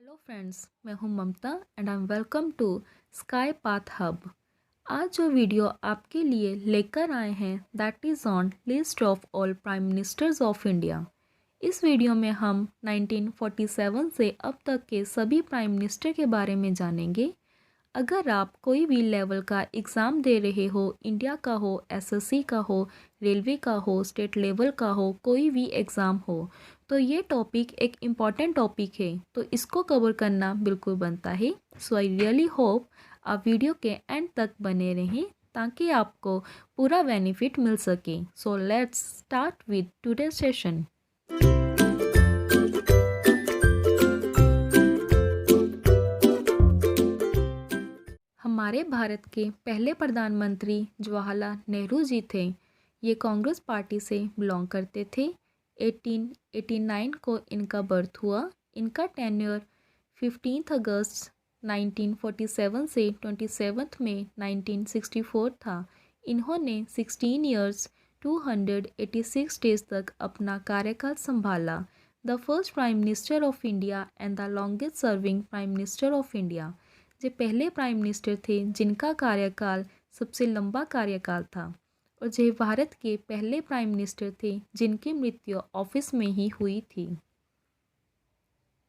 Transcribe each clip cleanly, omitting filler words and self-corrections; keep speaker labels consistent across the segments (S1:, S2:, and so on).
S1: Hello friends, मैं हूं Mamta and I am welcome to Sky Path Hub. आज जो वीडियो आपके लिए लेकर आए हैं that is on list of all prime ministers of India. इस वीडियो में हम 1947 से अब तक के सभी प्राइम मिनिस्टर के बारे में जानेंगे। अगर आप कोई भी लेवल का एग्ज़ाम दे रहे हो, इंडिया का हो, एसएससी का हो, रेलवे का हो, स्टेट लेवल का हो, कोई भी एग्ज़ाम हो, तो ये टॉपिक एक इम्पॉर्टेंट टॉपिक है, तो इसको कवर करना बिल्कुल बनता है। सो आई रियली होप आप वीडियो के एंड तक बने रहें ताकि आपको पूरा बेनिफिट मिल सके। So let's start with today session. हमारे भारत के पहले प्रधानमंत्री जवाहरलाल नेहरू जी थे। ये कांग्रेस पार्टी से बिलोंग करते थे। 1889 को इनका बर्थ हुआ। इनका टेन्योर 15 अगस्त 1947 से 27 मई 1964 था। इन्होंने 16 ईयर्स 286 डेज तक अपना कार्यकाल संभाला। The first prime minister of India and the longest serving prime minister of India. जो पहले प्राइम मिनिस्टर थे जिनका कार्यकाल सबसे लंबा कार्यकाल था, और जो भारत के पहले प्राइम मिनिस्टर थे जिनकी मृत्यु ऑफिस में ही हुई थी।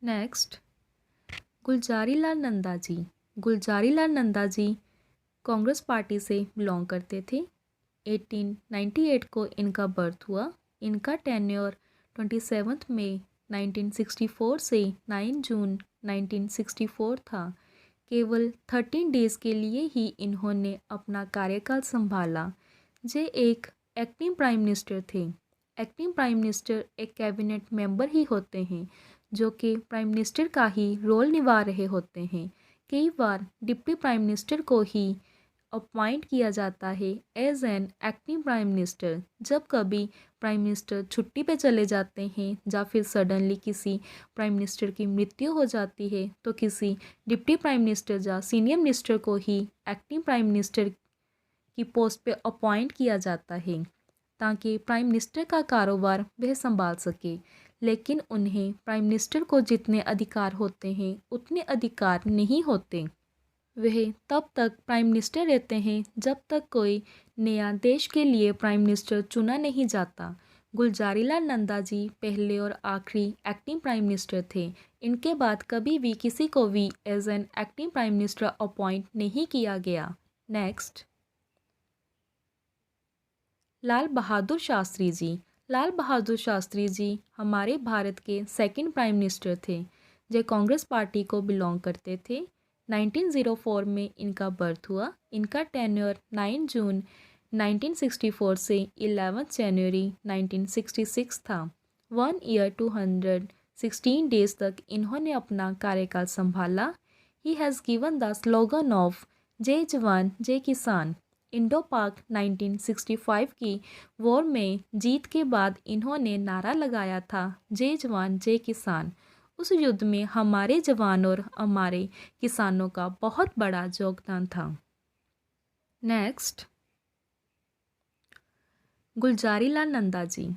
S1: नेक्स्ट, गुलजारी लाल नंदा जी। गुलजारी लाल नंदा जी कांग्रेस पार्टी से बिलोंग करते थे। 1898 को इनका बर्थ हुआ। इनका टेन्योर 27 मई 1964 से 9 जून 1964 था। केवल 13 डेज़ के लिए ही इन्होंने अपना कार्यकाल संभाला। जे एक एक्टिंग प्राइम मिनिस्टर थे। एक्टिंग प्राइम मिनिस्टर एक कैबिनेट मेंबर ही होते हैं जो कि प्राइम मिनिस्टर का ही रोल निभा रहे होते हैं। कई बार डिप्टी प्राइम मिनिस्टर को ही अपॉइंट किया जाता है as an acting prime minister. जब कभी प्राइम मिनिस्टर छुट्टी पे चले जाते हैं या फिर सडनली किसी प्राइम मिनिस्टर की मृत्यु हो जाती है तो किसी डिप्टी प्राइम मिनिस्टर या सीनियर मिनिस्टर को ही एक्टिंग प्राइम मिनिस्टर की पोस्ट पे अपॉइंट किया जाता है ताकि प्राइम मिनिस्टर का कारोबार वह संभाल सके। लेकिन उन्हें प्राइम मिनिस्टर को जितने अधिकार होते हैं उतने अधिकार नहीं होते। वह तब तक प्राइम मिनिस्टर रहते हैं जब तक कोई नया देश के लिए प्राइम मिनिस्टर चुना नहीं जाता। गुलजारी लाल नंदा जी पहले और आखिरी एक्टिंग प्राइम मिनिस्टर थे। इनके बाद कभी भी किसी को भी as an acting prime minister appoint नहीं किया गया। नेक्स्ट, लाल बहादुर शास्त्री जी। लाल बहादुर शास्त्री जी हमारे भारत के सेकंड प्राइम मिनिस्टर थे जो कांग्रेस पार्टी को बिलोंग करते थे। 1904 में इनका बर्थ हुआ। इनका टेन्योर 9 जून 1964 से 11 जनवरी 1966 था। 1 ईयर 216 डेज तक इन्होंने अपना कार्यकाल संभाला। He has given the slogan of जय जवान जय किसान। इंडो पाक 1965 की वॉर में जीत के बाद इन्होंने नारा लगाया था जय जवान जय किसान। उस युद्ध में हमारे जवान और हमारे किसानों का बहुत बड़ा योगदान था। नेक्स्ट, गुलजारी लाल नंदा जी।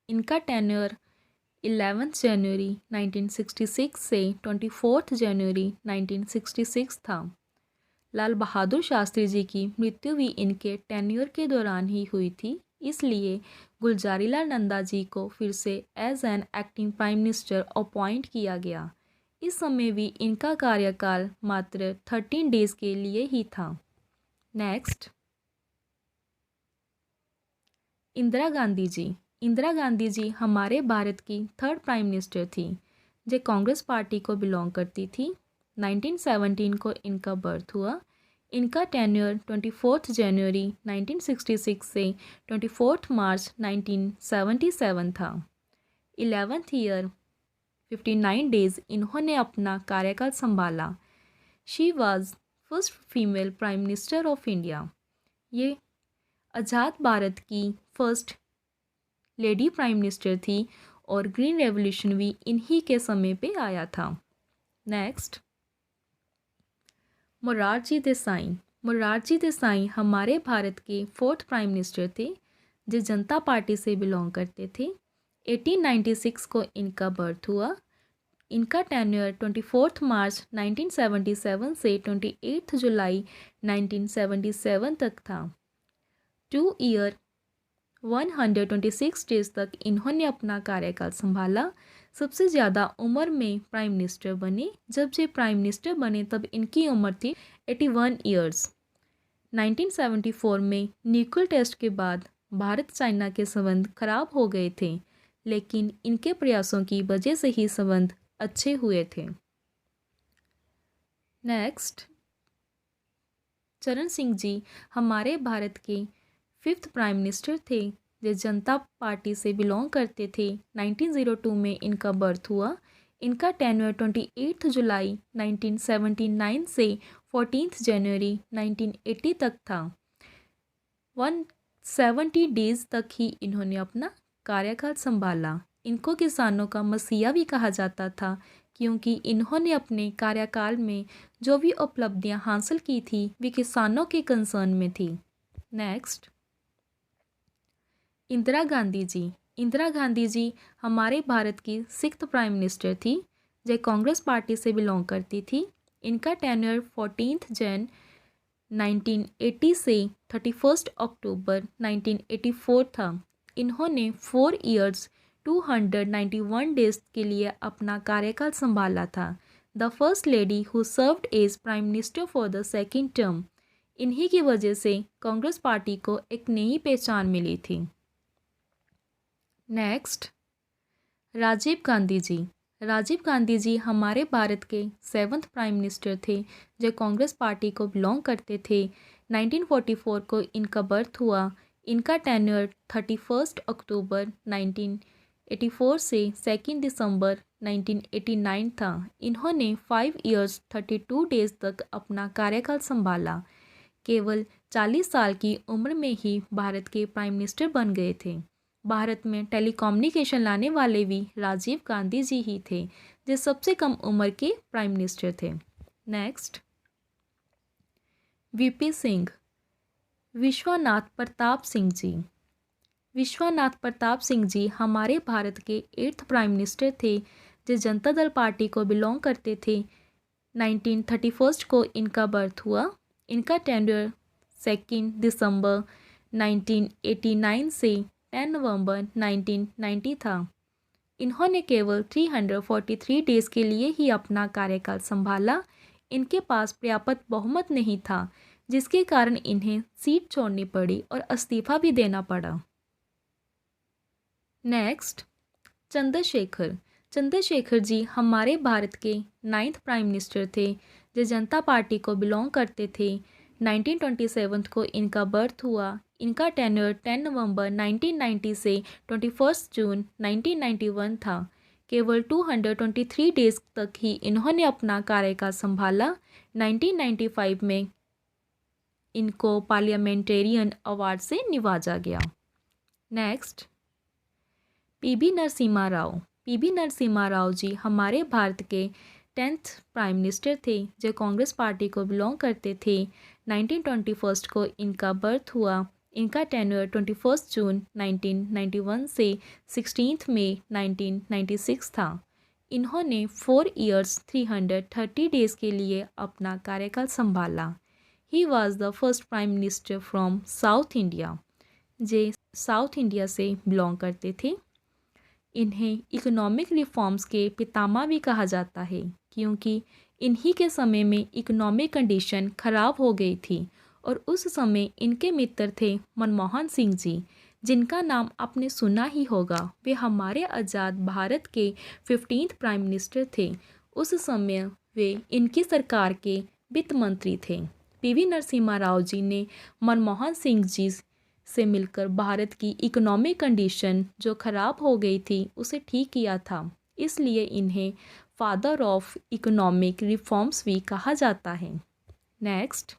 S1: इनका टेन्योर 11 जनवरी 1966 से 24 जनवरी 1966 था। लाल बहादुर शास्त्री जी की मृत्यु भी इनके टेन्योर के दौरान ही हुई थी, इसलिए गुलजारी लाल नंदा जी को फिर से as an acting prime minister appoint किया गया। इस समय भी इनका कार्यकाल मात्र 13 डेज़ के लिए ही था। नेक्स्ट, इंदिरा गांधी जी। इंदिरा गांधी जी हमारे भारत की थर्ड प्राइम मिनिस्टर थी जो कांग्रेस पार्टी को बिलोंग करती थी। 1917 को इनका बर्थ हुआ। इनका टेन्योर 24 जनवरी 1966 से 24 मार्च 1977 था। 11th ईयर 59 डेज़ इन्होंने अपना कार्यकाल संभाला। She was first female prime minister of India. ये आज़ाद भारत की फर्स्ट लेडी प्राइम मिनिस्टर थी और ग्रीन रेवोल्यूशन भी इन्हीं के समय पे आया था। नेक्स्ट, मोरारजी देसाई। मोरारजी देसाई हमारे भारत के फोर्थ प्राइम मिनिस्टर थे जो जनता पार्टी से बिलोंग करते थे। 1896 को इनका बर्थ हुआ। इनका टेन्योर 24 मार्च 1977 से 28 जुलाई 1977 तक था। 2 ईयर 126 डेज तक इन्होंने अपना कार्यकाल संभाला। सबसे ज़्यादा उम्र में प्राइम मिनिस्टर बने। जब ये प्राइम मिनिस्टर बने तब इनकी उम्र थी 81 ईयर्स। 1974 में न्यूक्लियर टेस्ट के बाद भारत चाइना के संबंध खराब हो गए थे, लेकिन इनके प्रयासों की वजह से ही संबंध अच्छे हुए थे। नेक्स्ट, चरण सिंह जी हमारे भारत के 5th प्राइम मिनिस्टर थे, जो जनता पार्टी से बिलोंग करते थे। 1902 में इनका बर्थ हुआ। इनका टेन्योर 28 जुलाई 1979 से 14 जनवरी 1980 तक था। 170 डेज तक ही इन्होंने अपना कार्यकाल संभाला। इनको किसानों का मसीहा भी कहा जाता था, क्योंकि इन्होंने अपने कार्यकाल में जो भी उपलब्धियां हासिल की थी वे किसानों के कंसर्न में थी। नेक्स्ट, इंदिरा गांधी जी। इंदिरा गांधी जी हमारे भारत की 6th प्राइम मिनिस्टर थी, जो कांग्रेस पार्टी से बिलोंग करती थी। इनका टेन्योर 14 जन 1980 से 31 अक्टूबर 1984 था। इन्होंने 4 ईयर्स 291 डेज के लिए अपना कार्यकाल संभाला था। The first lady who served as prime minister for the second term. इन्हीं की वजह से कांग्रेस पार्टी को एक नई पहचान मिली थी। नेक्स्ट, राजीव गांधी जी। राजीव गांधी जी हमारे भारत के 7th प्राइम मिनिस्टर थे, जो कांग्रेस पार्टी को बिलोंग करते थे। 1944 को इनका बर्थ हुआ। इनका टेन्योर 31 अक्टूबर 1984 से 2 दिसंबर 1989 था। इन्होंने 5 ईयर्स 32 डेज तक अपना कार्यकाल संभाला। केवल 40 साल की उम्र में ही भारत के प्राइम मिनिस्टर बन गए थे। भारत में टेलीकम्युनिकेशन लाने वाले भी राजीव गांधी जी ही थे, जो सबसे कम उम्र के प्राइम मिनिस्टर थे। Next, VP Singh. विश्वनाथ प्रताप सिंह जी। विश्वनाथ प्रताप सिंह जी हमारे भारत के 8th प्राइम मिनिस्टर थे, जो जनता दल पार्टी को बिलोंग करते थे। 1931 को इनका बर्थ हुआ। इनका टेन्योर 2 दिसंबर 1989 से 10 नवंबर 1990 था। इन्होंने केवल 343 डेज के लिए ही अपना कार्यकाल संभाला। इनके पास पर्याप्त बहुमत नहीं था, जिसके कारण इन्हें सीट छोड़नी पड़ी और इस्तीफा भी देना पड़ा। नेक्स्ट, चंद्रशेखर। चंद्रशेखर जी हमारे भारत के 9th प्राइम मिनिस्टर थे, जो जनता पार्टी को बिलोंग करते थे। 1927 को इनका बर्थ हुआ। इनका टेन्योर 10 नवंबर 1990 से 21 जून 1991 था। केवल 223 डेज तक ही इन्होंने अपना कार्यकाल संभाला। 1995 में इनको पार्लियामेंटेरियन अवार्ड से नवाजा गया। Next, PV Narasimha Rao. PV Narasimha Rao ji हमारे भारत के 10th प्राइम मिनिस्टर थे, जो कांग्रेस पार्टी को बिलोंग करते थे। 1921 को इनका बर्थ हुआ। इनका टेन्योर 21 जून 1991 से 16 मई 1996 था। इन्होंने 4 ईयर्स 330 डेज के लिए अपना कार्यकाल संभाला। He was the first prime minister from south India, J south India से बिलोंग करते थे। इन्हें इकोनॉमिक रिफॉर्म्स के पितामह भी कहा जाता है, क्योंकि इन्हीं के समय में इकोनॉमिक कंडीशन खराब हो गई थी और उस समय इनके मित्र थे मनमोहन सिंह जी, जिनका नाम आपने सुना ही होगा। वे हमारे आज़ाद भारत के 15th प्राइम मिनिस्टर थे। उस समय वे इनकी सरकार के वित्त मंत्री थे। पीवी नरसिम्हा राव जी ने मनमोहन सिंह जी से मिलकर भारत की इकोनॉमिक कंडीशन जो ख़राब हो गई थी उसे ठीक किया था। इसलिए इन्हें फादर ऑफ इकोनॉमिक रिफॉर्म्स भी कहा जाता है। नेक्स्ट,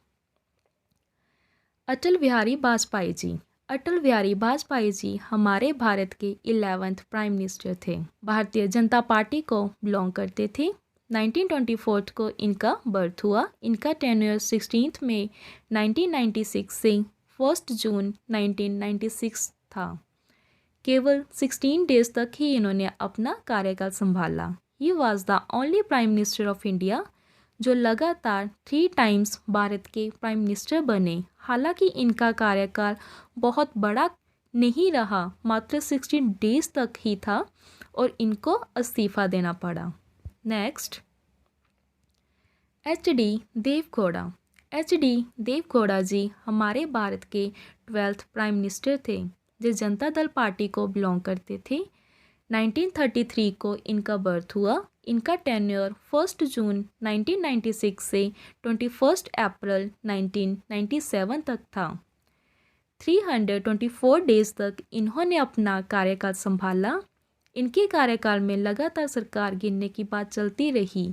S1: अटल बिहारी वाजपेयी जी। अटल बिहारी वाजपेयी जी हमारे भारत के 11th प्राइम मिनिस्टर थे। भारतीय जनता पार्टी को बिलोंग करते थे। 1924 को इनका बर्थ हुआ। इनका टेन्योर 16 मई 1996 से 1 जून 1996 था। केवल 16 डेज तक ही इन्होंने अपना कार्यकाल संभाला। He was the only prime minister of India जो लगातार 3 टाइम्स भारत के प्राइम मिनिस्टर बने। हालांकि इनका कार्यकाल बहुत बड़ा नहीं रहा, मात्र 16 डेज तक ही था और इनको इस्तीफा देना पड़ा। Next, HD Deve Gowda. HD Deve Gowda ji हमारे भारत के 12th प्राइम मिनिस्टर थे, जो जनता दल पार्टी को बिलोंग करते थे। 1933 को इनका बर्थ हुआ। इनका टेन्योर 1 जून 1996 से 21 अप्रैल 1997 तक था। 324 डेज तक इन्होंने अपना कार्यकाल संभाला। इनके कार्यकाल में लगातार सरकार गिरने की बात चलती रही।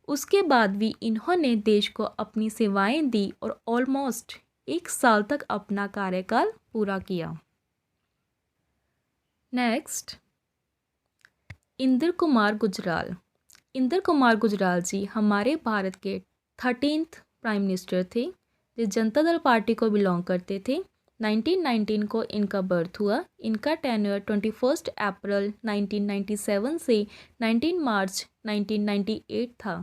S1: उसके बाद भी इन्होंने देश को अपनी सेवाएं दी और ऑलमोस्ट 1 साल तक अपना कार्यकाल पूरा किया। नेक्स्ट, इंद्र कुमार गुजराल। इंद्र कुमार गुजराल जी हमारे भारत के 13th प्राइम मिनिस्टर थे, जो जनता दल पार्टी को बिलोंग करते थे। 1919 को इनका बर्थ हुआ। इनका टेन्योर 21 अप्रैल 1997 से 19 मार्च 1998 था।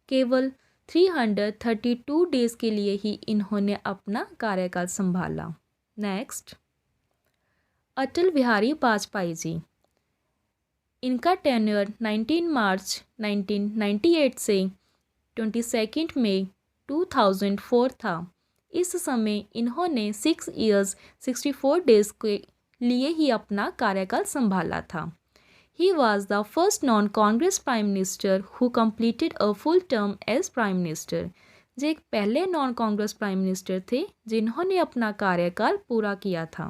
S1: केवल 332 डेज के लिए ही इन्होंने अपना कार्यकाल संभाला। नेक्स्ट, अटल बिहारी वाजपेयी जी। इनका टेन्योर 19 मार्च 1998 से 22 मई 2004 था। इस समय इन्होंने 6 ईयर्स 64 डेज के लिए ही अपना कार्यकाल संभाला था। He was the first non-Congress Prime Minister who completed a full term as Prime Minister। जो एक पहले नॉन कांग्रेस प्राइम मिनिस्टर थे जिन्होंने अपना कार्यकाल पूरा किया था।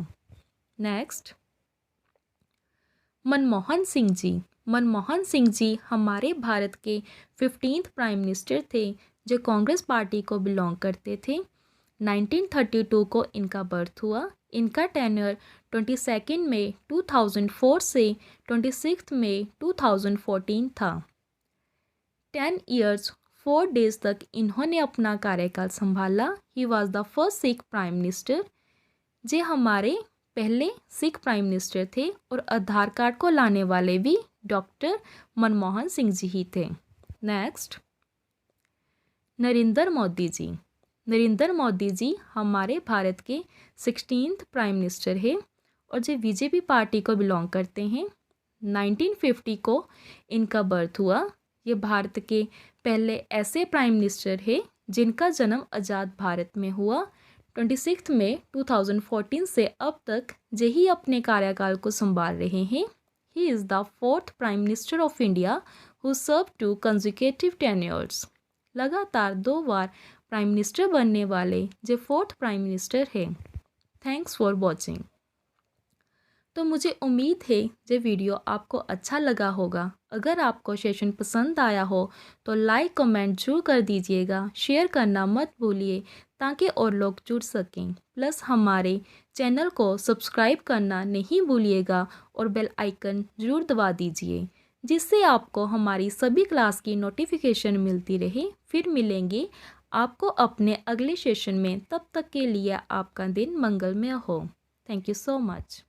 S1: नेक्स्ट, मनमोहन सिंह जी। मनमोहन सिंह जी हमारे भारत के 15th प्राइम मिनिस्टर थे, जो कांग्रेस पार्टी को बिलोंग करते थे। 1932 को इनका बर्थ हुआ। इनका टेन्योर 22 मई 2004 से 26 मई 2014 था। 10 ईयर्स 4 डेज तक इन्होंने अपना कार्यकाल संभाला। He was the first Sikh prime minister. जे हमारे पहले सिख प्राइम मिनिस्टर थे और आधार कार्ड को लाने वाले भी डॉक्टर मनमोहन सिंह जी ही थे। नेक्स्ट, नरेंद्र मोदी जी। नरेंद्र मोदी जी हमारे भारत के 16th प्राइम मिनिस्टर है और जो बीजेपी पार्टी को बिलोंग करते हैं। 1950 को इनका बर्थ हुआ। ये भारत के पहले ऐसे प्राइम मिनिस्टर है जिनका जन्म आज़ाद भारत में हुआ। 26 मई 2014 से अब तक यही अपने कार्यकाल को संभाल रहे हैं। He is the 4th prime minister of India who serve 2 consecutive tenures. लगातार 2 बार प्राइम मिनिस्टर बनने वाले जो 4th प्राइम मिनिस्टर है। Thanks for watching. तो मुझे उम्मीद है ये वीडियो आपको अच्छा लगा होगा। अगर आपको सेशन पसंद आया हो तो लाइक कमेंट जरूर कर दीजिएगा। शेयर करना मत भूलिए ताकि और लोग जुड़ सकें। प्लस हमारे चैनल को सब्सक्राइब करना नहीं भूलिएगा और बेल आइकन ज़रूर दबा दीजिए, जिससे आपको हमारी सभी क्लास की नोटिफिकेशन मिलती रहे। फिर मिलेंगे आपको अपने अगले सेशन में। तब तक के लिए आपका दिन मंगलमय हो। Thank you so much.